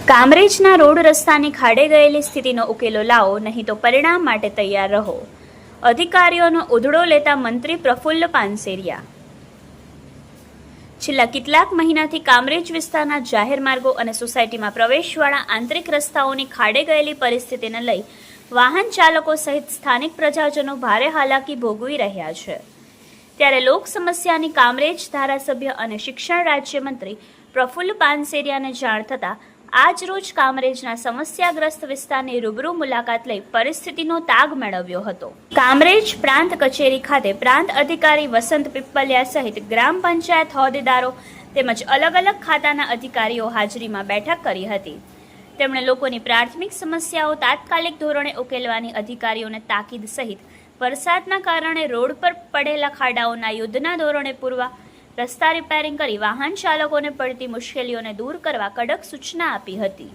કામરેજના road રસ્તાની ખાડે ગયેલી સ્થિતિનો ઉકેલો લાવો, નહીં તો પરિણામ માટે તૈયાર રહો. અધિકારીઓનો ઉધડો લેતા મંત્રી પ્રફુલ્લ પાનસેરિયા. છેલ્લા કેટલાક મહિનાથી કામરેજ વિસ્તારના જાહેર માર્ગો અને સોસાયટીમાં પ્રવેશવાળા આંતરિક રસ્તાઓની ખાડે ગયેલી પરિસ્થિતિને લઈ વાહન ચાલકો સહિત સ્થાનિક પ્રજાજનો ભારે હાલાકી ભોગવી રહ્યા છે. ત્યારે લોક સમસ્યાની કામરેજ ધારાસભ્ય અને શિક્ષણ રાજ્યમંત્રી પ્રફુલ્લ પાનસેરિયાને જાણ થતાં આજ રોજ કામરેજના સમસ્યાગ્રસ્ત વિસ્તારની રૂબરૂ મુલાકાત લઈ પરિસ્થિતિનો તાગ મેળવ્યો હતો. કામરેજ પ્રાંત કચેરી ખાતે પ્રાંત અધિકારી વસંત પીપલિયા સહિત ગ્રામ પંચાયત હોદ્દેદારો તેમજ અલગ અલગ ખાતાના અધિકારીઓ હાજરીમાં બેઠક કરી હતી. તેમણે લોકોની પ્રાથમિક સમસ્યાઓ તાત્કાલિક ધોરણે ઉકેલવાની અધિકારીઓને તાકીદ સહિત વરસાદના કારણે રોડ પર પડેલા ખાડાઓના યુદ્ધના ધોરણે પૂરવા, રસ્તા રિપેરિંગ કરી વાહન ચાલકોને પડતી મુશ્કેલીઓને દૂર કરવા કડક સૂચના આપી હતી.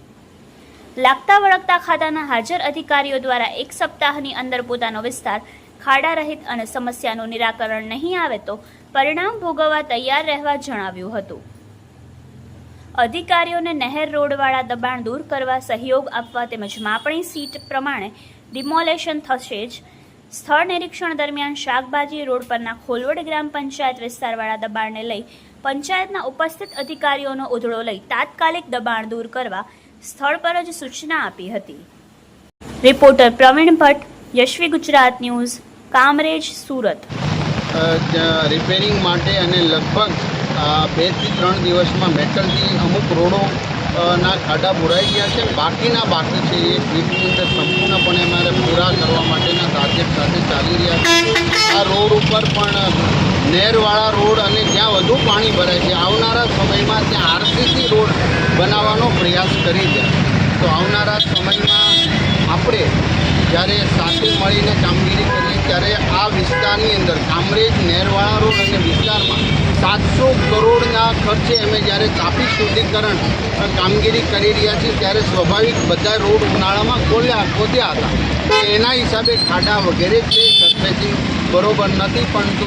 લાગતા વળગતા ખાતાના હાજર અધિકારીઓ દ્વારા એક સપ્તાહની અંદર પોતાનો વિસ્તાર ખાડા રહિત અને સમસ્યાનું નિરાકરણ નહીં આવે તો પરિણામ ભોગવવા તૈયાર રહેવા જણાવ્યું હતું. અધિકારીઓને નહેર રોડવાળા દબાણ દૂર કરવા સહયોગ આપવા તેમજ માપણી સીટ પ્રમાણે ડિમોલેશન થશે જ. સ્થળ નિરીક્ષણ દરમિયાન શાકભાજી રોડ પરના ખોલવડ ગ્રામ પંચાયત વિસ્તારવાળા દબાણને લઈ પંચાયતના ઉપસ્થિત અધિકારીઓનો ઉધડો લઈ તાત્કાલિક દબાણ દૂર કરવા સ્થળ પર જ સૂચના આપી હતી. Reporter Pravin Bhatt, Yashvi Gujarat news, Kamrej, Surat. Repairing માટે અને લગભગ 2 થી 3 દિવસમાં મેટલથી અમુક રોડો ના ખાડા ભરાઈ ગયા છે. બાકી છે એ વીકની અંદર સંપૂર્ણપણે અમારે પૂરા કરવા માટેના ટાર્ગેટ સાથે ચાલી રહ્યા છે. આ રોડ ઉપર પણ નહેરવાળા રોડ અને જ્યાં વધુ પાણી ભરાય છે આવનારા સમયમાં ત્યાં આરસીસી રોડ બનાવવાનો પ્રયાસ કરી રહ્યા. તો આવનારા સમયમાં આપણે જ્યારે સાથે મળીને કામગીરી કરીએ ત્યારે આ વિસ્તારની અંદર કામરેજ નહેરવાળા રોડ અને વિસ્તારમાં 700 કરોડના ખર્ચે અમે જ્યારે તાપી શુદ્ધિકરણ કામગીરી કરી રહ્યા છીએ ત્યારે સ્વાભાવિક બધા રોડ ઉનાળામાં ખોદ્યા હતા. એના હિસાબે ખાડા વગેરે છે, સરફેસિંગ બરોબર નથી. પરંતુ